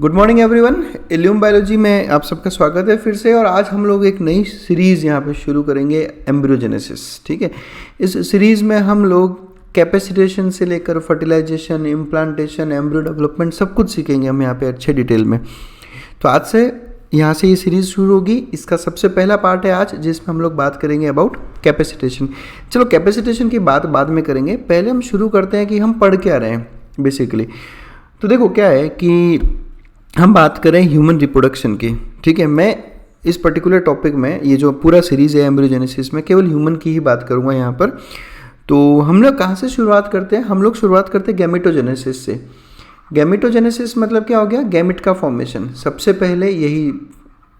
Good morning everyone. Illume biology में आप सबका स्वागत है फिर से। और आज हम लोग एक नई सीरीज़ यहाँ पे शुरू करेंगे, एम्ब्रियोजेनेसिस। ठीक है, इस सीरीज़ में हम लोग कैपेसिटेशन से लेकर फर्टिलाइजेशन, इम्प्लांटेशन, एम्ब्रियो डेवलपमेंट सब कुछ सीखेंगे हम यहाँ पे अच्छे डिटेल में। तो आज से यहाँ से ये सीरीज़ शुरू होगी। इसका सबसे पहला पार्ट है आज, जिसमें हम लोग बात करेंगे अबाउट कैपेसिटेशन। चलो, कैपेसिटेशन की बात बाद में करेंगे, पहले हम शुरू करते हैं कि हम पढ़ क्या रहे हैं बेसिकली। तो देखो क्या है कि हम बात करें ह्यूमन रिप्रोडक्शन की। ठीक है, मैं इस पर्टिकुलर टॉपिक में, ये जो पूरा सीरीज़ है एम्ब्रियोजेनेसिस में, केवल ह्यूमन की ही बात करूँगा यहाँ पर। तो हम लोग कहाँ से शुरुआत करते हैं? हम लोग शुरुआत करते हैं गैमेटोजेनेसिस से। गैमेटोजेनेसिस मतलब क्या हो गया? गैमेट का फॉर्मेशन। सबसे पहले यही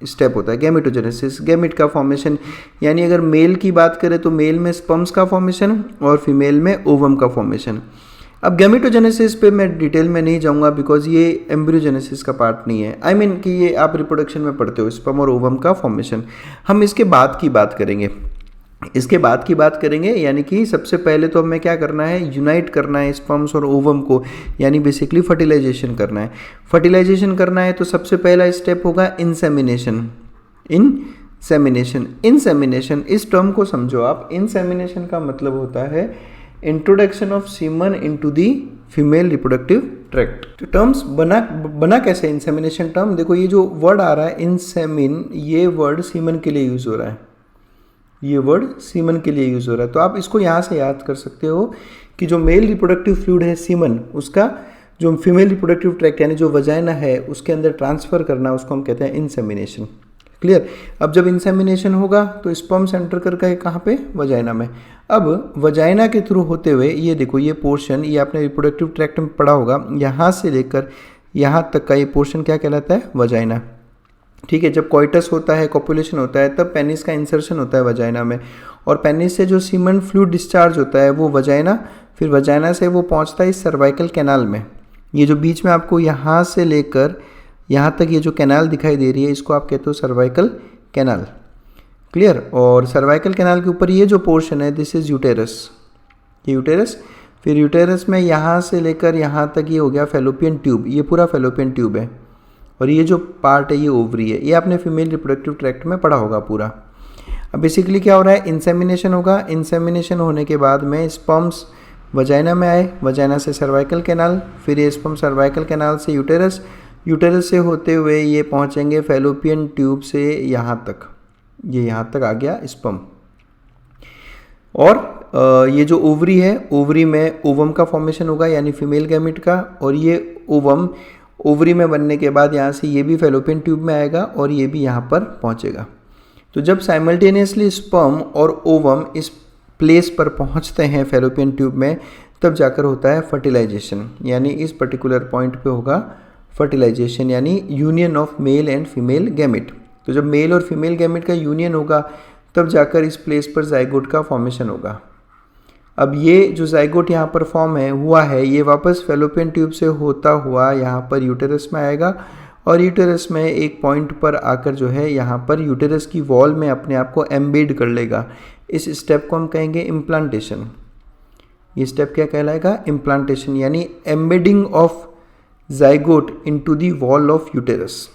स्टेप होता है गैमेटोजेनेसिस, गैमेट का फॉर्मेशन। यानी अगर मेल की बात करें तो मेल में स्पर्म्स का फॉर्मेशन और फीमेल में ओवम का फॉर्मेशन। अब गैमेटोजेनेसिस पे मैं डिटेल में नहीं जाऊंगा, बिकॉज ये एम्ब्रियोजेनेसिस का पार्ट नहीं है। आई मीन कि ये आप रिप्रोडक्शन में पढ़ते हो, स्पर्म और ओवम का फॉर्मेशन। हम इसके बाद की बात करेंगे, यानी कि सबसे पहले तो हमें क्या करना है? यूनाइट करना है स्पर्म्स और ओवम को, यानी बेसिकली फर्टिलाइजेशन करना है। फर्टिलाइजेशन करना है तो सबसे पहला स्टेप होगा इंसेमिनेशन। इंसेमिनेशन इस टर्म को समझो आप। इंसेमिनेशन का मतलब होता है introduction of semen into the female reproductive tract. तो टर्म्स बना कैसे इंसेमिनेशन टर्म? देखो, ये जो वर्ड आ रहा है इंसेमिन, ये वर्ड सीमन के लिए यूज हो रहा है। तो आप इसको यहाँ से याद कर सकते हो कि जो मेल रिप्रोडक्टिव फ्लूइड है सीमन, उसका जो फीमेल रिप्रोडक्टिव ट्रैक्ट यानी जो वजाइना है उसके अंदर ट्रांसफर करना, उसको हम कहते हैं इंसेमिनेशन। क्लियर? अब जब इंसेमिनेशन होगा तो स्पर्म एंटर करके कहाँ पे? वजाइना में। अब वजाइना के थ्रू होते हुए ये देखो, ये पोर्शन, ये आपने रिप्रोडक्टिव ट्रैक्ट में पढ़ा होगा, यहाँ से लेकर यहाँ तक का ये पोर्शन क्या कहलाता है? वजाइना। ठीक है, जब कॉइटस होता है, कॉपुलेशन होता है, तब पेनिस का इंसर्शन होता है वजाइना में, और पेनिस से जो सीमन फ्लूइड डिस्चार्ज होता है वो वजाइना, फिर वजाइना से वो पहुँचता है इस सर्वाइकल कैनाल में। ये जो बीच में आपको यहाँ से लेकर यहाँ तक ये जो कैनाल दिखाई दे रही है, इसको आप कहते हो सर्वाइकल कैनाल। क्लियर? और सर्वाइकल कैनाल के ऊपर ये जो पोर्शन है, दिस इज यूटेरस। ये यूटेरस, फिर यूटेरस में यहाँ से लेकर यहाँ तक ये हो गया फैलोपियन ट्यूब। ये पूरा फैलोपियन ट्यूब है, और ये जो पार्ट है ये ओवरी है। ये आपने फीमेल रिप्रोडक्टिव ट्रैक्ट में पढ़ा होगा पूरा। अब बेसिकली क्या हो रहा है? इंसेमिनेशन होगा। इंसेमिनेशन होने के बाद में स्पर्म्स वजाइना में आए, वजाइना से सर्वाइकल कैनाल, फिर ये स्पर्म सर्वाइकल कैनाल से यूटेरस, यूटेरस से होते हुए ये पहुंचेंगे फैलोपियन ट्यूब से यहाँ तक। ये यहाँ तक आ गया स्पर्म। और ये जो ओवरी है, ओवरी में ओवम का फॉर्मेशन होगा, यानी फीमेल गैमेट का। और ये ओवम ओवरी में बनने के बाद यहाँ से ये भी फैलोपियन ट्यूब में आएगा और ये भी यहाँ पर पहुँचेगा। तो जब साइमल्टेनियसली स्पर्म और ओवम इस प्लेस पर पहुँचते हैं फैलोपियन ट्यूब में, तब जाकर होता है फर्टिलाइजेशन। यानी इस पर्टिकुलर पॉइंट पे होगा फर्टिलाइजेशन, यानी union of male and female gamete. तो जब मेल और फीमेल गैमेट का यूनियन होगा, तब जाकर इस प्लेस पर जाइगोट का फॉर्मेशन होगा। अब ये जो जाइगोट यहाँ पर फॉर्म हुआ है, ये वापस फैलोपियन ट्यूब से होता हुआ यहाँ पर यूटेरस में आएगा, और यूटेरस में एक पॉइंट पर आकर जो है यहाँ पर यूटेरस की वॉल में अपने आप को एम्बेड कर लेगा। इस स्टेप को हम कहेंगे इम्प्लांटेशन। ये स्टेप क्या कहलाएगा? इम्प्लांटेशन, यानी embedding of zygote into the wall of uterus.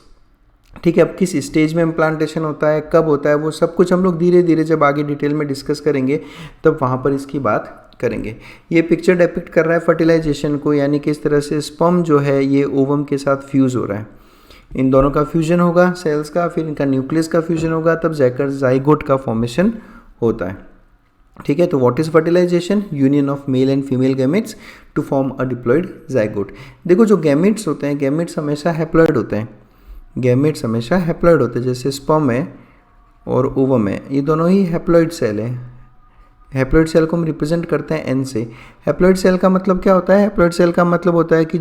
ठीक है, अब किस स्टेज में इम्प्लांटेशन होता है, कब होता है, वो सब कुछ हम लोग धीरे धीरे जब आगे डिटेल में डिस्कस करेंगे तब वहाँ पर इसकी बात करेंगे। ये पिक्चर डिपिक्ट कर रहा है फर्टिलाइजेशन को, यानी किस तरह से स्पर्म जो है ये ओवम के साथ फ्यूज़ हो रहा है। इन दोनों का फ्यूजन होगा सेल्स का, फिर इनका न्यूक्लियस का फ्यूजन होगा, तब जाकर जाइगोट का फॉर्मेशन होता है। ठीक है, तो what is fertilization? Union of male and female gametes to form a diploid zygote. देखो, जो गैमेट्स होते हैं, गैमेट्स हमेशा हैप्लॉयड होते हैं। जैसे स्पर्म है और ओवम है, ये दोनों ही हैप्लॉयड सेल है। हैप्लॉयड सेल को हम रिप्रेजेंट करते हैं एन से। हैप्लॉयड सेल का मतलब क्या होता है? हैप्लॉयड सेल का मतलब होता है कि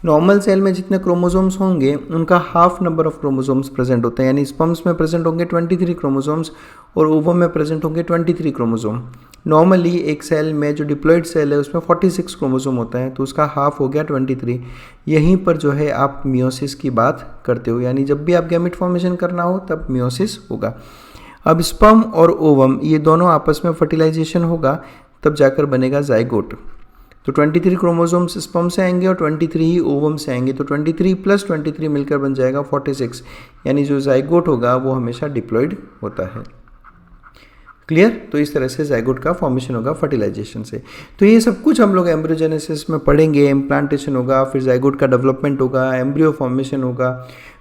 नॉर्मल सेल में जितने क्रोमोसोम्स होंगे उनका half number of chromosomes present होते हैं। यानी स्पर्म्स में प्रेजेंट होंगे 23 क्रोमोसोम्स और ओवम में प्रेजेंट होंगे 23 क्रोमोसोम। नॉर्मली एक सेल में जो डिप्लॉयड सेल है उसमें 46 क्रोमोसोम होता है, तो उसका हाफ हो गया 23। यहीं पर जो है आप मियोसिस की बात करते हो, यानी जब भी आप गैमेट फॉर्मेशन करना हो तब मियोसिस होगा। अब स्पर्म और ओवम ये दोनों आपस में फर्टिलाइजेशन होगा, तब जाकर बनेगा जाइगोट। तो 23 क्रोमोसोम्स स्पर्म से आएंगे और 23 ही ओवम से आएंगे, तो 23 + 23 मिलकर बन जाएगा 46, यानी जो जाइगोट होगा वो हमेशा डिप्लॉयड होता है। क्लियर? तो इस तरह से जाइगोट का फॉर्मेशन होगा फर्टिलाइजेशन से। तो ये सब कुछ हम लोग एम्ब्रियोजेनेसिस में पढ़ेंगे, इम्प्लांटेशन होगा, फिर जाइगोट का डेवलपमेंट होगा, एम्ब्रियो फॉर्मेशन होगा,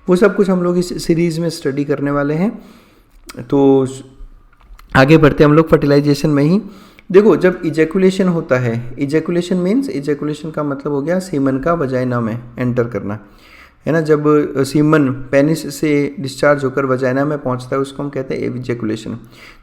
वो सब कुछ हम लोग इस सीरीज़ में स्टडी करने वाले हैं। तो आगे बढ़ते हम लोग फर्टिलाइजेशन में ही। देखो, जब इजैकुलेशन होता है, इजैकुलेशन मीन्स, इजैकुलेशन का मतलब हो गया सीमन का वजाइना में एंटर करना, है ना। जब सीमन पेनिस से डिस्चार्ज होकर वजाइना में पहुंचता है उसको हम कहते हैं इजैकुलेशन।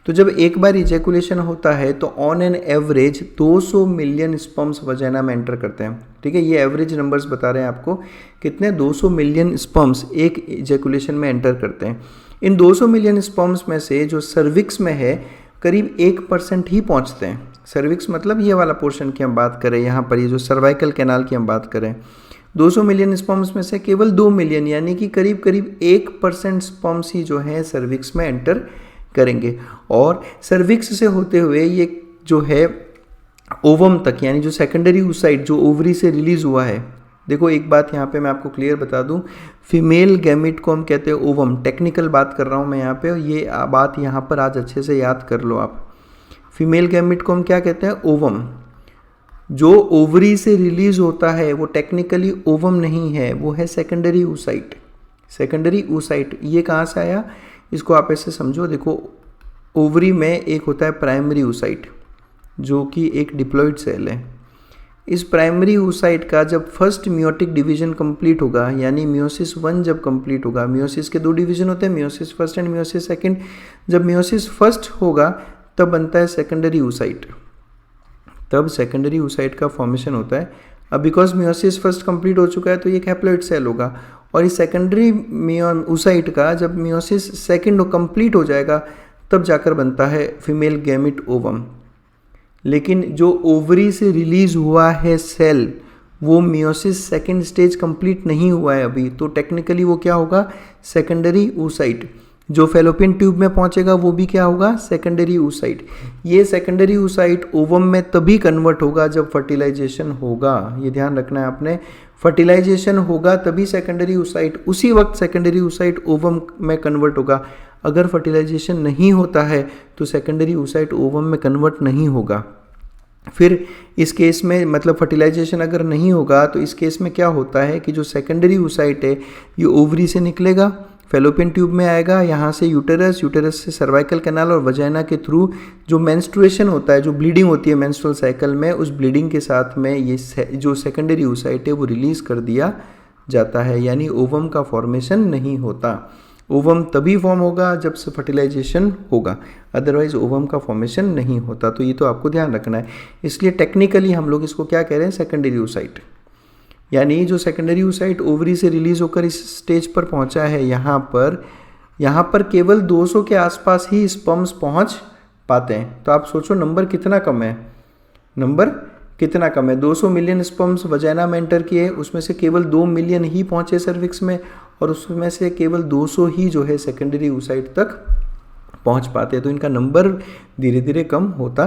तो जब एक बार इजैकुलेशन होता है तो on an average 200 million sperms vagina में एंटर करते हैं। ठीक है, ये एवरेज नंबर्स बता रहे हैं आपको, कितने 200 मिलियन स्पर्म्स एक इजैकुलेशन में एंटर करते हैं। इन 200 मिलियन स्पर्म्स में से जो सर्विक्स में है करीब 1% ही पहुंचते हैं। सर्विक्स मतलब ये वाला पोर्शन की हम बात करें, यहाँ पर ये जो सर्वाइकल कैनाल की हम बात करें, 200 मिलियन स्पर्म्स में से केवल 2 मिलियन यानी कि करीब करीब 1% स्पर्म्स ही जो है सर्विक्स में एंटर करेंगे। और सर्विक्स से होते हुए ये जो है ओवम तक, यानी जो सेकेंडरी oocyte जो ओवरी से रिलीज हुआ है। देखो, एक बात यहाँ पे मैं आपको क्लियर बता दूँ, फीमेल गैमिट को हम कहते हैं ओवम। टेक्निकल बात कर रहा हूँ मैं यहाँ पे, ये बात यहाँ पर आज अच्छे से याद कर लो आप। फीमेल गैमिट को हम क्या कहते हैं? ओवम। जो ओवरी से रिलीज होता है वो टेक्निकली ओवम नहीं है, वो है सेकेंडरी oocyte। सेकेंडरी oocyte ये कहाँ से आया, इसको आप ऐसे समझो। देखो, ओवरी में एक होता है प्राइमरी oocyte जो कि एक डिप्लॉइड सेल है। इस प्राइमरी oocyte का जब फर्स्ट मियोटिक डिवीजन कंप्लीट होगा, यानी मियोसिस 1 जब कंप्लीट होगा, मियोसिस के 2 डिवीजन होते हैं, meiosis first and meiosis second. जब मियोसिस फर्स्ट होगा तब बनता है सेकेंडरी oocyte, तब सेकेंडरी oocyte का फॉर्मेशन होता है। अब बिकॉज मियोसिस फर्स्ट कंप्लीट हो चुका है तो ये एक हैप्लॉइड सेल होगा, और इस सेकेंडरी oocyte का जब मियोसिस सेकंड कंप्लीट हो जाएगा तब जाकर बनता है फीमेल गैमिट ओवम। लेकिन जो ओवरी से रिलीज हुआ है सेल, वो मियोसिस सेकंड स्टेज कंप्लीट नहीं हुआ है अभी, तो टेक्निकली वो क्या होगा? Secondary oocyte। जो फैलोपियन ट्यूब में पहुंचेगा वो भी क्या होगा? Secondary oocyte। ये सेकेंडरी oocyte ओवम में तभी कन्वर्ट होगा जब फर्टिलाइजेशन होगा, ये ध्यान रखना है आपने। फर्टिलाइजेशन होगा तभी सेकेंडरी oocyte, उसी वक्त सेकेंडरी oocyte ओवम में कन्वर्ट होगा। अगर फर्टिलाइजेशन नहीं होता है तो सेकेंडरी oocyte ओवम में कन्वर्ट नहीं होगा। फिर इस केस में मतलब फर्टिलाइजेशन अगर नहीं होगा तो इस केस में क्या होता है कि जो सेकेंडरी oocyte है ये ओवरी से निकलेगा, फैलोपियन ट्यूब में आएगा, यहाँ से यूटेरस, यूटेरस से सर्वाइकल कैनाल और वजाइना के थ्रू जो मेंस्ट्रुएशन होता है, जो ब्लीडिंग होती है मेंस्ट्रुअल साइकिल में, उस ब्लीडिंग के साथ में ये जो सेकेंडरी oocyte है वो रिलीज़ कर दिया जाता है, यानी ओवम का फॉर्मेशन नहीं होता। ओवम तभी फॉर्म होगा जब से फर्टिलाइजेशन होगा, अदरवाइज ओवम का फॉर्मेशन नहीं होता। तो ये तो आपको ध्यान रखना है। इसलिए टेक्निकली हम लोग इसको क्या कह रहे हैं? Secondary oocyte। यानी जो सेकेंडरी oocyte ओवरी से रिलीज होकर इस स्टेज पर पहुंचा है, यहाँ पर केवल 200 के आसपास ही स्पर्म्स पहुंच पाते हैं। तो आप सोचो नंबर कितना कम है, नंबर कितना कम है। 200 मिलियन स्पर्म्स वजाइना में एंटर किए, उसमें से केवल 2 मिलियन ही पहुंचे सर्विक्स में, और उसमें से केवल 200 ही जो है सेकेंडरी oocyte तक पहुंच पाते हैं। तो इनका नंबर धीरे धीरे कम होता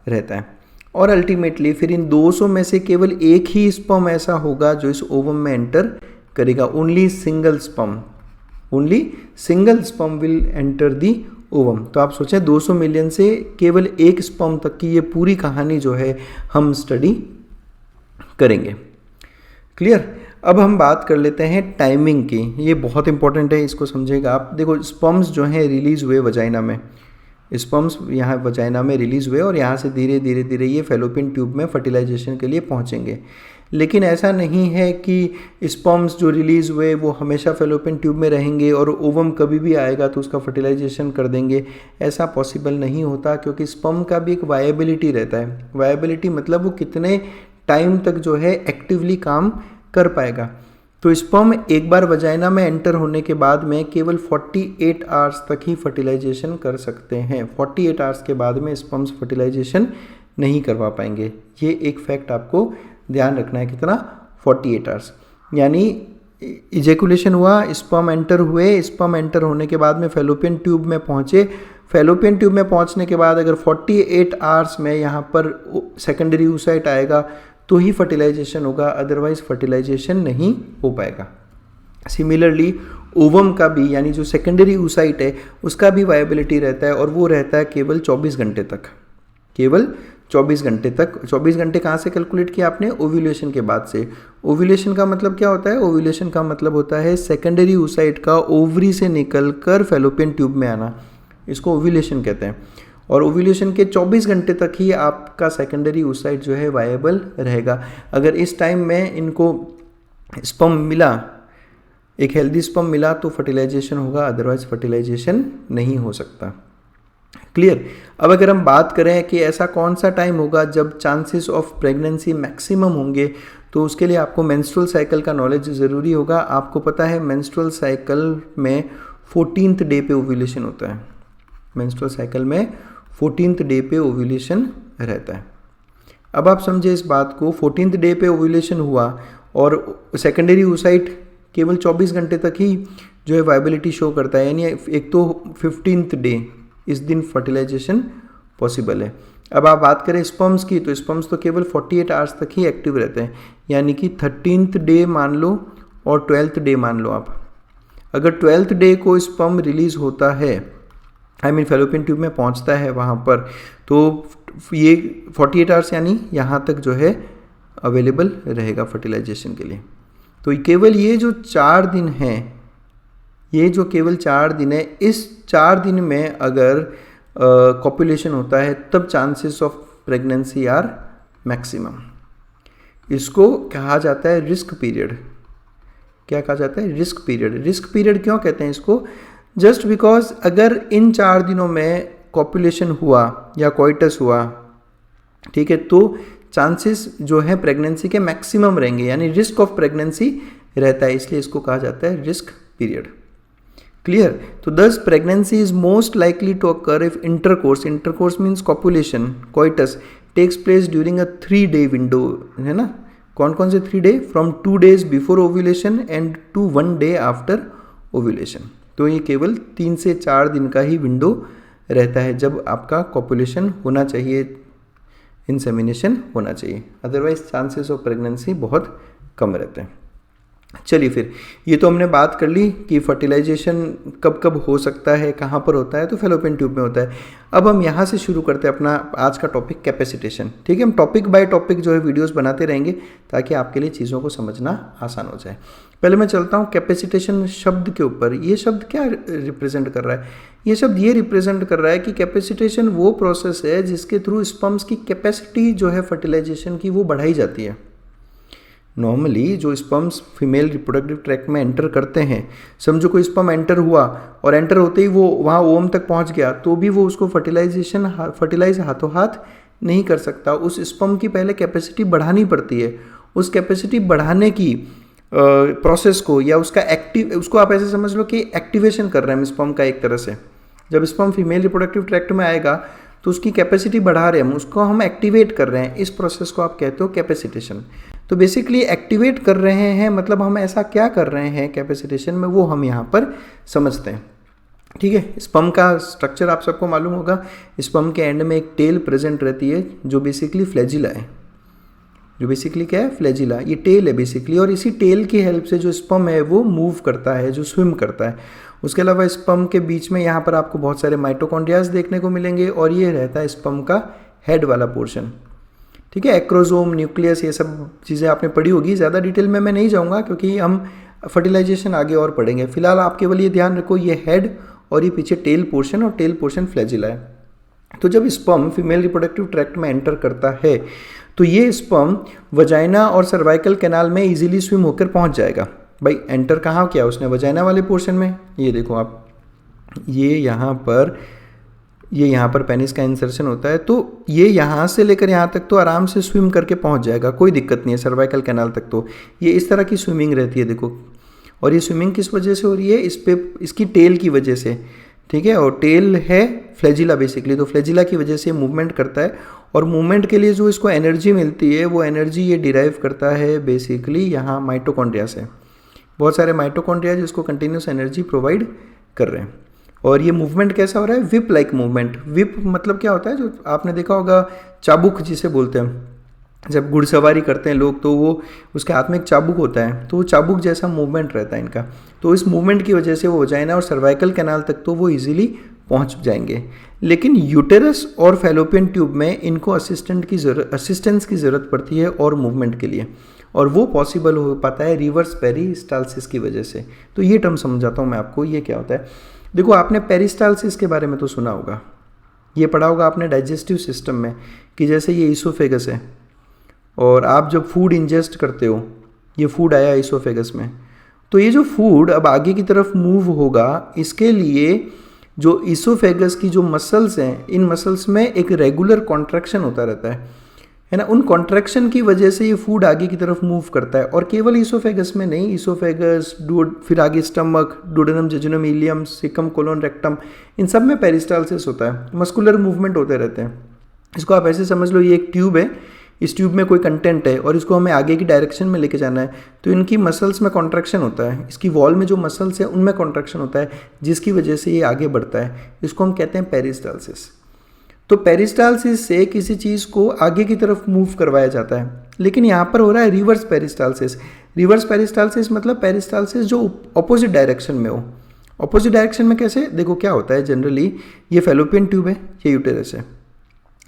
रहता है, और अल्टीमेटली फिर इन 200 में से केवल एक ही स्पर्म ऐसा होगा जो इस ओवम में एंटर करेगा। Only single sperm will enter the ovum. तो आप सोचें 200 मिलियन से केवल एक स्पर्म तक की ये पूरी कहानी जो है हम स्टडी करेंगे। क्लियर? अब हम बात कर लेते हैं टाइमिंग की, ये बहुत इंपॉर्टेंट है, इसको समझेगा आप। देखो, स्पर्म्स जो हैं रिलीज हुए वजाइना में, स्पर्म्स यहाँ वजाइना में रिलीज हुए और यहाँ से धीरे धीरे ये फैलोपियन ट्यूब में फर्टिलाइजेशन के लिए पहुँचेंगे। लेकिन ऐसा नहीं है कि स्पर्म्स जो रिलीज हुए वो हमेशा फैलोपियन ट्यूब में रहेंगे और ओवम कभी भी आएगा तो उसका फर्टिलाइजेशन कर देंगे, ऐसा पॉसिबल नहीं होता, क्योंकि स्पर्म का भी एक वायबिलिटी रहता है। वायबिलिटी मतलब वो कितने टाइम तक जो है एक्टिवली काम कर पाएगा। तो स्पर्म एक बार वजाइना में एंटर होने के बाद में केवल 48 आवर्स तक ही फर्टिलाइजेशन कर सकते हैं। 48 आवर्स के बाद में स्पर्म्स फर्टिलाइजेशन नहीं करवा पाएंगे। ये एक फैक्ट आपको ध्यान रखना है, कितना? 48 आवर्स। यानी इजैकुलेशन हुआ, स्पर्म एंटर हुए, स्पर्म एंटर होने के बाद में फैलोपियन ट्यूब में पहुँचे, फैलोपियन ट्यूब में पहुँचने के बाद अगर 48 आवर्स में यहाँ पर सेकेंडरी oocyte आएगा तो ही फर्टिलाइजेशन होगा, अदरवाइज फर्टिलाइजेशन नहीं हो पाएगा। सिमिलरली ओवम का भी, यानी जो सेकेंडरी oocyte है, उसका भी वायबिलिटी रहता है और वो रहता है केवल 24 घंटे तक, केवल 24 घंटे तक। 24 घंटे कहाँ से कैलकुलेट किया आपने? ओव्यूलेशन के बाद से। ओव्यूलेशन का मतलब क्या होता है? ओव्यूलेशन का मतलब होता है सेकेंडरी oocyte का ओवरी से निकल कर फैलोपियन ट्यूब में आना, इसको ओव्यूलेशन कहते हैं। और ओव्यूलेशन के 24 घंटे तक ही आपका सेकेंडरी oocyte जो है वायबल रहेगा। अगर इस टाइम में इनको स्पर्म मिला, एक हेल्दी स्पर्म मिला, तो फर्टिलाइजेशन होगा, अदरवाइज फर्टिलाइजेशन नहीं हो सकता। क्लियर? अब अगर हम बात करें कि ऐसा कौन सा टाइम होगा जब चांसेस ऑफ प्रेगनेंसी मैक्सिमम होंगे, तो उसके लिए आपको मेंस्ट्रुअल साइकिल का नॉलेज ज़रूरी होगा। आपको पता है मेंस्ट्रुअल साइकिल में 14th डे पे ओव्यूलेशन होता है। मेंस्ट्रुअल साइकिल में 14th डे पे ओव्यूलेशन रहता है। अब आप समझे इस बात को, 14th डे पे ओव्यूलेशन हुआ और सेकेंडरी oocyte केवल 24 घंटे तक ही जो है वायबिलिटी शो करता है, यानी एक तो 15th डे, इस दिन फर्टिलाइजेशन पॉसिबल है। अब आप बात करें स्पर्म्स की, तो स्पर्म्स तो केवल 48 आवर्स तक ही एक्टिव रहते हैं, यानी कि 13th डे मान लो और 12th डे मान लो आप। अगर 12th डे को स्पर्म रिलीज होता है, आई मीन फैलोपियन ट्यूब में पहुंचता है वहाँ पर, तो ये 48 आवर्स यानी यहाँ तक जो है अवेलेबल रहेगा फर्टिलाइजेशन के लिए। तो केवल ये जो 4 दिन हैं, ये जो केवल 4 दिन है, इस 4 दिन में अगर कॉपुलेशन होता है तब chances of pregnancy are maximum. इसको कहा जाता है रिस्क पीरियड। क्या कहा जाता है? Risk period. रिस्क पीरियड क्यों कहते हैं इसको? जस्ट बिकॉज अगर इन 4 दिनों में कॉपुलेशन हुआ या कोइटस हुआ, ठीक है, तो चांसेस जो है प्रेगनेंसी के मैक्सिमम रहेंगे, यानी रिस्क ऑफ प्रेगनेंसी रहता है, इसलिए इसको कहा जाता है रिस्क पीरियड। क्लियर? तो thus pregnancy is most likely to occur if intercourse means copulation, coitus takes place during a 3 day window, है ना? कौन कौन से 3 day? From 2 days before ovulation and to 1 day after ovulation. तो ये केवल 3 से 4 दिन का ही विंडो रहता है जब आपका कॉपुलेशन होना चाहिए, इंसेमिनेशन होना चाहिए, अदरवाइज चांसेस ऑफ प्रेगनेंसी बहुत कम रहते हैं। चलिए फिर, ये तो हमने बात कर ली कि फर्टिलाइजेशन कब कब हो सकता है, कहाँ पर होता है, तो फैलोपियन ट्यूब में होता है। अब हम यहाँ से शुरू करते हैं अपना आज का टॉपिक कैपेसिटेशन। ठीक है, हम टॉपिक बाय टॉपिक जो है वीडियोस बनाते रहेंगे ताकि आपके लिए चीज़ों को समझना आसान हो जाए। पहले मैं चलता हूँ कैपेसिटेशन शब्द के ऊपर। ये शब्द क्या रिप्रेजेंट कर रहा है? ये शब्द ये रिप्रेजेंट कर रहा है कि कैपेसिटेशन वो प्रोसेस है जिसके थ्रू स्पर्म्स की कैपेसिटी जो है फर्टिलाइजेशन की वो बढ़ाई जाती है। नॉर्मली जो स्पर्म्स फीमेल रिप्रोडक्टिव ट्रैक्ट में एंटर करते हैं, समझो कोई स्पर्म एंटर हुआ और एंटर होते ही वो वहाँ ओवम तक पहुँच गया, तो भी वो उसको फर्टिलाइज हाथों हाथ नहीं कर सकता। उस स्पर्म की पहले कैपेसिटी बढ़ानी पड़ती है। उस कैपेसिटी बढ़ाने की प्रोसेस को या उसको आप ऐसे समझ लो कि एक्टिवेशन कर रहे हैं स्पर्म का एक तरह से। जब स्पर्म फीमेल रिप्रोडक्टिव ट्रैक्ट में आएगा तो उसकी कैपेसिटी बढ़ा रहे हैं हम, उसको हम एक्टिवेट कर रहे हैं। इस प्रोसेस को आप कहते हो कैपेसिटेशन। तो बेसिकली एक्टिवेट कर रहे हैं मतलब हम ऐसा क्या कर रहे हैं कैपेसिटेशन में, वो हम यहाँ पर समझते हैं। ठीक है, स्पर्म का स्ट्रक्चर आप सबको मालूम होगा। स्पर्म के एंड में एक टेल प्रेजेंट रहती है जो बेसिकली फ्लैजिला है। जो बेसिकली क्या है? फ्लैजिला। ये टेल है बेसिकली, और इसी टेल की हेल्प से जो स्पर्म है वो मूव करता है, जो स्विम करता है। उसके अलावा स्पर्म के बीच में यहाँ पर आपको बहुत सारे माइटोकॉन्ड्रियाज देखने को मिलेंगे, और ये रहता है स्पर्म का हेड वाला पोर्शन। ठीक है, एक्रोजोम, न्यूक्लियस, ये सब चीज़ें आपने पढ़ी होगी। ज़्यादा डिटेल में मैं नहीं जाऊँगा क्योंकि हम फर्टिलाइजेशन आगे और पढ़ेंगे। फिलहाल आप केवल ये ध्यान रखो, ये हेड और ये पीछे टेल पोर्शन, और टेल पोर्शन फ्लैजिला है। तो जब स्पर्म फीमेल रिप्रोडक्टिव ट्रैक्ट में एंटर करता है तो ये स्पर्म वजाइना और सर्वाइकल कैनाल में इजीली स्विम होकर पहुंच जाएगा। भाई एंटर कहाँ किया उसने? वजाइना वाले पोर्शन में। ये देखो आप, ये यहाँ पर पेनिस का इंसर्शन होता है, तो ये यहाँ से लेकर यहाँ तक तो आराम से स्विम करके पहुँच जाएगा, कोई दिक्कत नहीं है। सर्वाइकल कैनाल तक तो ये इस तरह की स्विमिंग रहती है, देखो। और ये स्विमिंग किस वजह से हो रही है? इसकी टेल की वजह से। ठीक है, और टेल है फ्लैजिला बेसिकली, तो फ्लैजिला की वजह से मूवमेंट करता है, और मूवमेंट के लिए जो इसको एनर्जी मिलती है वो एनर्जी ये डिराइव करता है बेसिकली यहाँ माइटोकॉन्ड्रिया से। बहुत सारे माइटोकॉन्ड्रिया जिसको कंटिन्यूस एनर्जी प्रोवाइड कर रहे हैं। और ये मूवमेंट कैसा हो रहा है? Whip like movement. विप मतलब क्या होता है? जो आपने देखा होगा चाबुक जिसे बोलते हैं, जब घुड़सवारी करते हैं लोग तो वो उसके हाथ में एक चाबुक होता है, तो वो चाबुक जैसा मूवमेंट रहता है इनका, तो इस मूवमेंट की वजह से वो वजाइना और सर्वाइकल कैनाल तक तो वो इजीली पहुंच जाएंगे। लेकिन यूटेरस और फैलोपियन ट्यूब में इनको असिस्टेंस की ज़रूरत पड़ती है और मूवमेंट के लिए, और वो पॉसिबल हो पाता है रिवर्स पेरिस्टालसिस की वजह से। तो ये टर्म समझाता हूँ मैं आपको, ये क्या होता है। देखो, आपने पेरिस्टालसिस के बारे में तो सुना होगा, ये पढ़ा होगा आपने डाइजेस्टिव सिस्टम में, कि जैसे ये ईसोफेगस है और आप जब फूड इंजेस्ट करते हो, ये फूड आया ईसोफेगस में, तो ये जो फूड अब आगे की तरफ मूव होगा, इसके लिए जो ईसोफेगस की जो मसल्स हैं, इन मसल्स में एक रेगुलर कॉन्ट्रैक्शन होता रहता है ना। उन कॉन्ट्रैक्शन की वजह से ये फूड आगे की तरफ मूव करता है, और केवल ईसोफेगस में नहीं, ईसोफेगस, फिर आगे stomach, duodenum, jejunum, ileum, caecum, colon, rectum, इन सब में पेरिस्टालसिस होता है, मस्कुलर मूवमेंट होते रहते हैं। इसको आप ऐसे समझ लो, ये एक ट्यूब है, इस ट्यूब में कोई कंटेंट है और इसको हमें आगे की डायरेक्शन में लेके जाना है, तो इनकी मसल्स में कॉन्ट्रैक्शन होता है, इसकी वॉल में जो मसल्स है उनमें कॉन्ट्रैक्शन होता है, जिसकी वजह से ये आगे बढ़ता है। इसको हम कहते हैं पेरिस्टालसिस। तो पेरिस्टालसिस से किसी चीज़ को आगे की तरफ मूव करवाया जाता है, लेकिन यहाँ पर हो रहा है रिवर्स पेरिस्टालसिस। रिवर्स पेरिस्टालसिस मतलब पेरिस्टालसिस जो अपोजिट डायरेक्शन में हो। अपोजिट डायरेक्शन में कैसे? देखो क्या होता है, जनरली ये फैलोपियन ट्यूब है, ये यूटेरस है।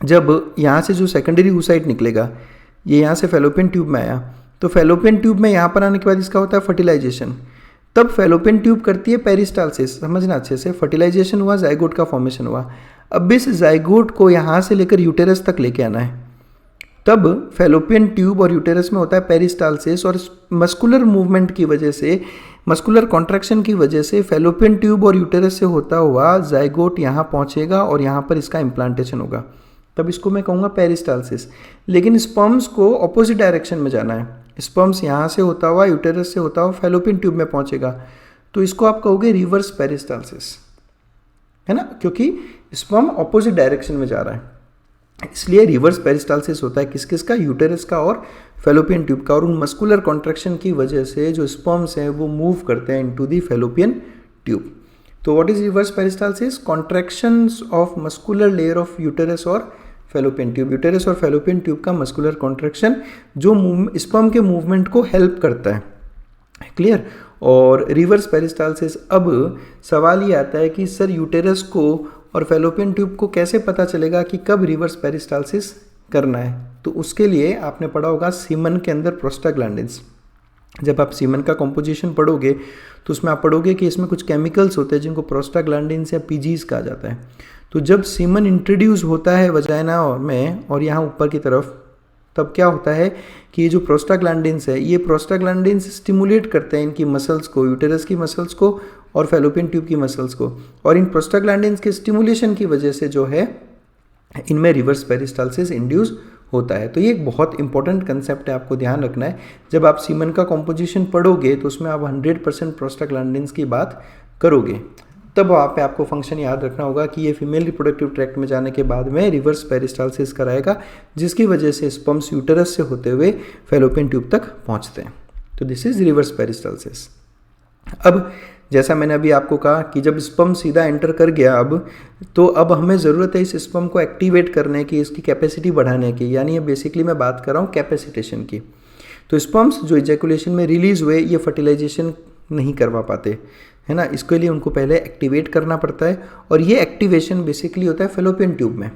जब यहाँ से जो सेकेंडरी oocyte निकलेगा, ये यहाँ से फैलोपियन ट्यूब में आया, तो फैलोपियन ट्यूब में यहाँ पर आने के बाद इसका होता है फर्टिलाइजेशन। तब फैलोपियन ट्यूब करती है पेरिस्टालसिस, समझना अच्छे से। फर्टिलाइजेशन हुआ, जाइगोट का फॉर्मेशन हुआ। अब इस जाइगोट को यहाँ से लेकर यूटेरस तक लेके आना है, तब फैलोपियन ट्यूब और यूटेरस में होता है पेरिस्टालसिस, और मस्कुलर मूवमेंट की वजह से, मस्कुलर कॉन्ट्रैक्शन की वजह से फैलोपियन ट्यूब और यूटेरस से होता हुआ जाइगोट यहाँ पहुँचेगा और यहाँ पर इसका इम्प्लांटेशन होगा, तब इसको मैं कहूँगा पेरिस्टालसिस। लेकिन स्पर्म्स को अपोजिट डायरेक्शन में जाना है, स्पर्म्स यहाँ से होता हुआ, यूटेरस से होता हुआ फैलोपियन ट्यूब में पहुँचेगा, तो इसको आप कहोगे रिवर्स पेरिस्टालसिस, है ना, क्योंकि स्पर्म अपोजिट डायरेक्शन में जा रहा है, इसलिए रिवर्स पेरिस्टालसिस होता है। किस किस का? यूटेरस का और फैलोपियन ट्यूब का। और उन मस्कुलर कॉन्ट्रैक्शन की वजह से जो स्पर्म्स हैं वो मूव करते हैं इनटू द फैलोपियन ट्यूब। तो what is reverse peristalsis? Contractions of muscular layer of uterus और फैलोपियन ट्यूब। यूटेरस और फैलोपियन ट्यूब का मस्कुलर कॉन्ट्रैक्शन जो स्पर्म के मूवमेंट को हेल्प करता है। क्लियर? और रिवर्स पेरिस्टालसिस, अब सवाल ये आता है कि सर यूटेरस को और फैलोपियन ट्यूब को कैसे पता चलेगा कि कब रिवर्स पेरिस्टालसिस करना है? तो उसके लिए आपने पढ़ा होगा सीमन के अंदर प्रोस्टाग्लैंडिन्स। जब आप सीमन का कॉम्पोजिशन पढ़ोगे तो उसमें आप पढ़ोगे कि इसमें कुछ केमिकल्स होते हैं जिनको प्रोस्टाग्लैंडिन्स या पीजीज कहा जाता है। तो जब सीमन इंट्रोड्यूस होता है वजाइना में और यहाँ ऊपर की तरफ, तब क्या होता है कि ये जो प्रोस्टाग्लैंडिन्स है, ये प्रोस्टाग्लैंडिन्स स्टिमुलेट करते हैं इनकी मसल्स को, यूटेरस की मसल्स को और फैलोपियन ट्यूब की मसल्स को, और इन प्रोस्टाग्लैंडिन्स के स्टिमुलेशन की वजह से जो है इनमें रिवर्स पेरिस्टालसिस इंड्यूस होता है। तो ये एक बहुत इंपॉर्टेंट कंसेप्ट है, आपको ध्यान रखना है। जब आप सीमन का कॉम्पोजिशन पढ़ोगे तो उसमें आप 100% प्रोस्टाग्लैंडिन्स की बात करोगे, तब वहाँ पे आपको फंक्शन याद रखना होगा कि ये फीमेल रिप्रोडक्टिव ट्रैक्ट में जाने के बाद में रिवर्स पेरिस्टालसिस कराएगा, जिसकी वजह से स्पर्म्स यूटेरस से होते हुए फैलोपियन ट्यूब तक पहुँचते हैं। तो दिस इज रिवर्स पेरिस्टालसिस। अब जैसा मैंने अभी आपको कहा कि जब स्पर्म सीधा एंटर कर गया, अब हमें ज़रूरत है इस स्पर्म को एक्टिवेट करने की, इसकी कैपेसिटी बढ़ाने की, यानी बेसिकली मैं बात कर रहा हूँ कैपेसिटेशन की। तो स्पर्म्स जो इजैकुलेशन में रिलीज हुए, ये फर्टिलाइजेशन नहीं करवा पाते, है ना, इसके लिए उनको पहले एक्टिवेट करना पड़ता है, और ये एक्टिवेशन बेसिकली होता है फैलोपियन ट्यूब में।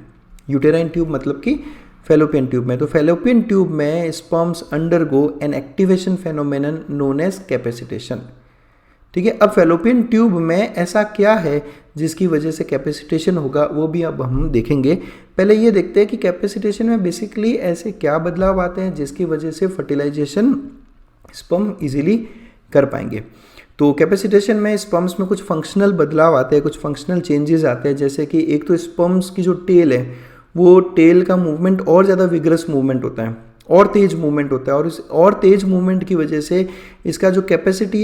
यूटेराइन ट्यूब मतलब कि फैलोपियन ट्यूब में। तो फैलोपियन ट्यूब में sperms undergo an activation phenomenon known as capacitation. ठीक है, अब फैलोपियन ट्यूब में ऐसा क्या है जिसकी वजह से कैपेसिटेशन होगा, वो भी अब हम देखेंगे। पहले ये देखते हैं कि कैपेसिटेशन में बेसिकली ऐसे क्या बदलाव आते हैं जिसकी वजह से फर्टिलाइजेशन स्पर्म इजीली कर पाएंगे। तो कैपेसिटेशन में स्पर्म्स में कुछ फंक्शनल बदलाव आते हैं, कुछ फंक्शनल चेंजेस आते हैं, जैसे कि एक तो स्पर्म्स की जो टेल है, वो टेल का मूवमेंट और ज़्यादा विग्रस मूवमेंट होता है, और तेज मूवमेंट होता है, और इस और तेज मूवमेंट की वजह से इसका जो कैपेसिटी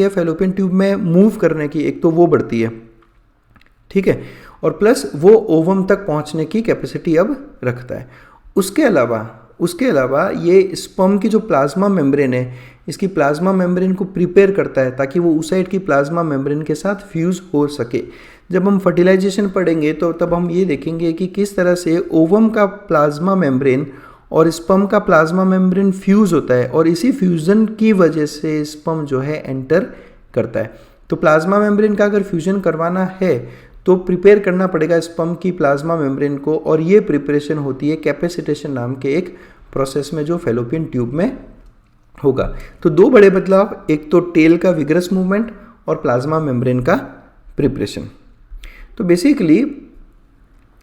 है फैलोपियन ट्यूब में मूव करने की, एक तो वो बढ़ती है, ठीक है, और प्लस वो ओवम तक पहुंचने की कैपेसिटी अब रखता है। उसके अलावा ये स्पर्म की जो प्लाज्मा मेम्ब्रेन है, इसकी प्लाज्मा मेम्ब्रेन को प्रिपेयर करता है ताकि वो oocyte की प्लाज्मा मेम्ब्रेन के साथ फ्यूज़ हो सके। जब हम फर्टिलाइजेशन पढ़ेंगे तो तब हम ये देखेंगे कि किस तरह से ओवम का प्लाज्मा मेम्ब्रेन और स्पर्म का प्लाज्मा मेम्ब्रेन फ्यूज़ होता है और इसी फ्यूज़न की वजह से स्पर्म जो है एंटर करता है। तो प्लाज्मा मेम्ब्रेन का अगर फ्यूजन करवाना है तो प्रिपेयर करना पड़ेगा स्पर्म की प्लाज्मा मेम्ब्रेन को, और ये प्रिपरेशन होती है कैपेसिटेशन नाम के एक प्रोसेस में जो फैलोपियन ट्यूब में होगा। तो दो बड़े बदलाव, एक तो टेल का विग्रस मूवमेंट और प्लाज्मा मेम्ब्रेन का प्रिपरेशन। तो बेसिकली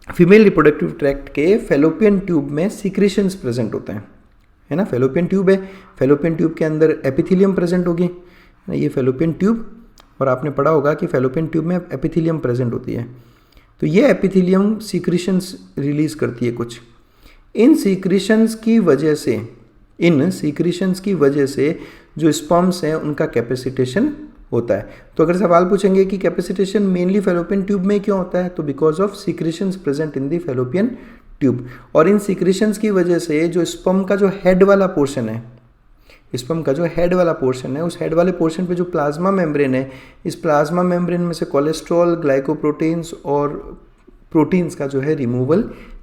फीमेल रिप्रोडक्टिव ट्रैक्ट के फैलोपियन ट्यूब में सीक्रेशंस प्रेजेंट होते हैं, है ना। फैलोपियन ट्यूब है, फैलोपियन ट्यूब के अंदर एपिथेलियम प्रेजेंट होगी, ये फैलोपियन ट्यूब, और आपने पढ़ा होगा कि फैलोपियन ट्यूब में एपिथेलियम प्रेजेंट होती है। तो ये एपिथेलियम सीक्रेशंस रिलीज करती है कुछ। इन सीक्रेशंस की वजह से जो स्पर्म्स हैं उनका कैपेसिटेशन होता है। तो अगर सवाल पूछेंगे कि कैपेसिटेशन मेनली फैलोपियन ट्यूब में क्यों होता है, तो because of secretions present in the fallopian tube. और इन सीक्रेशंस की वजह से जो स्पर्म का जो हेड वाला पोर्शन है, उस हेड वाले पोर्शन पे जो प्लाज्मा मेम्ब्रेन है, इस प्लाज्मा मेम्ब्रेन में से कोलेस्ट्रॉल, ग्लाइकोप्रोटीन्स और प्रोटीन्स का जो है रिमूवल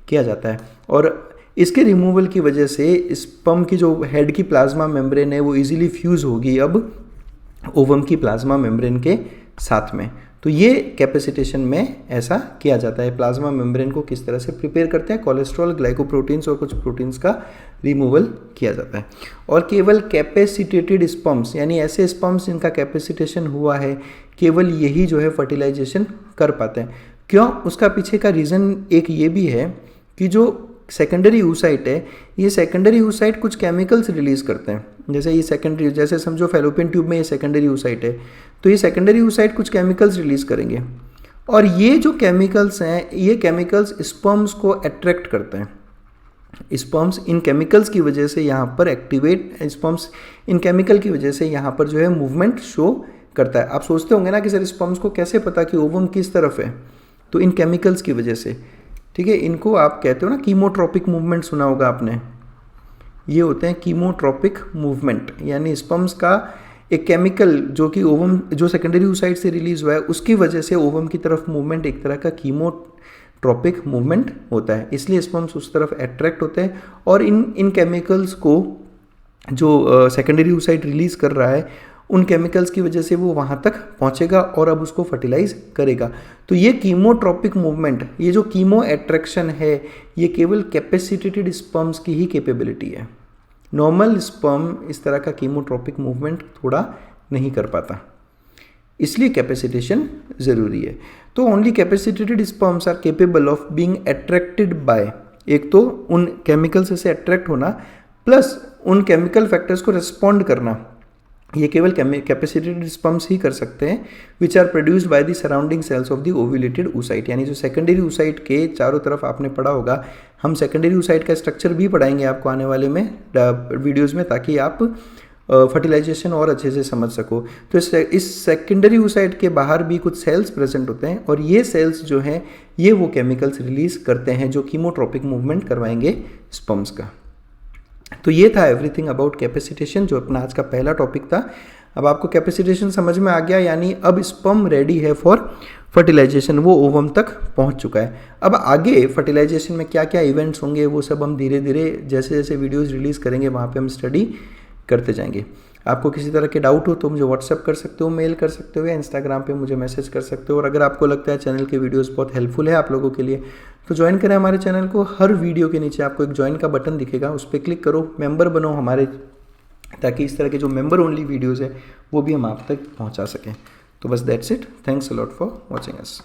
किया जाता है। और इसके रिमूवल की वजह से स्पर्म की जो हेड की प्लाज्मा मेम्ब्रेन है वो इजीली फ्यूज़ होगी अब ओवम की प्लाज्मा मेम्ब्रेन के साथ में। तो ये कैपेसिटेशन में ऐसा किया जाता है, प्लाज्मा मेम्ब्रेन को किस तरह से प्रिपेयर करते हैं, कोलेस्ट्रॉल, ग्लाइकोप्रोटीन्स और कुछ प्रोटीन्स का रिमूवल किया जाता है। और केवल कैपेसिटेटेड स्पर्म्स, यानी ऐसे स्पर्म्स जिनका कैपेसिटेशन हुआ है, केवल यही जो है फर्टिलाइजेशन कर पाते हैं। क्यों? उसका पीछे का रीज़न एक ये भी है कि जो सेकेंडरी oocyte है, ये सेकेंडरी oocyte कुछ केमिकल्स रिलीज करते हैं। जैसे ये सेकेंडरी, जैसे समझो फैलोपियन ट्यूब में ये सेकेंडरी oocyte है, तो ये सेकेंडरी oocyte कुछ केमिकल्स रिलीज करेंगे, और ये जो केमिकल्स हैं, ये केमिकल्स स्पर्म्स को अट्रैक्ट करते हैं। स्पर्म्स इन केमिकल्स की वजह से यहाँ पर स्पर्म्स इन केमिकल की वजह से यहाँ पर जो है मूवमेंट शो करता है। आप सोचते होंगे ना कि सर स्पर्म्स को कैसे पता कि ओवम किस तरफ है, तो इन केमिकल्स की वजह से, ठीक है। इनको आप कहते हो ना कीमोट्रोपिक मूवमेंट, सुना होगा आपने, ये होते हैं कीमोट्रोपिक मूवमेंट, यानी स्पर्म्स का एक केमिकल जो कि ओवम, जो सेकेंडरी oocyte से रिलीज हुआ है, उसकी वजह से ओवम की तरफ मूवमेंट एक तरह का कीमोट्रोपिक मूवमेंट होता है, इसलिए स्पर्म्स उस तरफ अट्रैक्ट होते हैं। और इन केमिकल्स को जो सेकेंडरी oocyte रिलीज कर रहा है, उन केमिकल्स की वजह से वो वहाँ तक पहुँचेगा और अब उसको फर्टिलाइज करेगा। तो ये कीमोट्रोपिक मूवमेंट, ये जो कीमो अट्रैक्शन है, ये केवल कैपेसिटेटेड स्पर्म्स की ही कैपेबिलिटी है। नॉर्मल स्पर्म इस तरह का कीमोट्रोपिक मूवमेंट थोड़ा नहीं कर पाता, इसलिए कैपेसिटेशन ज़रूरी है। तो only capacitated sperms are capable of being attracted by, एक तो उन केमिकल्स से अट्रैक्ट होना प्लस उन केमिकल फैक्टर्स को रिस्पॉन्ड करना, ये केवल कैपेसिटेटेड स्पर्म्स ही कर सकते हैं, which are produced by the surrounding cells of the ovulated oocyte। यानी जो सेकेंडरी oocyte के चारों तरफ आपने पढ़ा होगा, हम सेकेंडरी oocyte का स्ट्रक्चर भी पढ़ाएंगे आपको आने वाले में वीडियोज़ में, ताकि आप फर्टिलाइजेशन और अच्छे से समझ सको। तो इस सेकेंडरी oocyte के बाहर भी कुछ सेल्स प्रेजेंट होते हैं, और ये सेल्स जो हैं ये वो केमिकल्स रिलीज करते हैं जो कीमोट्रोपिक मूवमेंट करवाएंगे स्पर्म्स का। तो ये था एवरीथिंग अबाउट कैपेसिटेशन, जो अपना आज का पहला टॉपिक था। अब आपको कैपेसिटेशन समझ में आ गया, यानी अब स्पर्म रेडी है फॉर फर्टिलाइजेशन, वो ओवम तक पहुंच चुका है। अब आगे फर्टिलाइजेशन में क्या क्या इवेंट्स होंगे वो सब हम धीरे धीरे जैसे जैसे वीडियोस रिलीज़ करेंगे वहाँ पे हम स्टडी करते जाएंगे। आपको किसी तरह के डाउट हो तो मुझे व्हाट्सअप कर सकते हो, मेल कर सकते हो, या इंस्टाग्राम पे मुझे मैसेज कर सकते हो। और अगर आपको लगता है चैनल के वीडियोस बहुत हेल्पफुल है आप लोगों के लिए, तो ज्वाइन करें हमारे चैनल को। हर वीडियो के नीचे आपको एक ज्वाइन का बटन दिखेगा, उस पर क्लिक करो, मेंबर बनो हमारे, ताकि इस तरह के जो मेंबर ओनली वीडियोज़ है वो भी हम आप तक पहुँचा सकें। तो बस that's it, thanks a lot for watching us.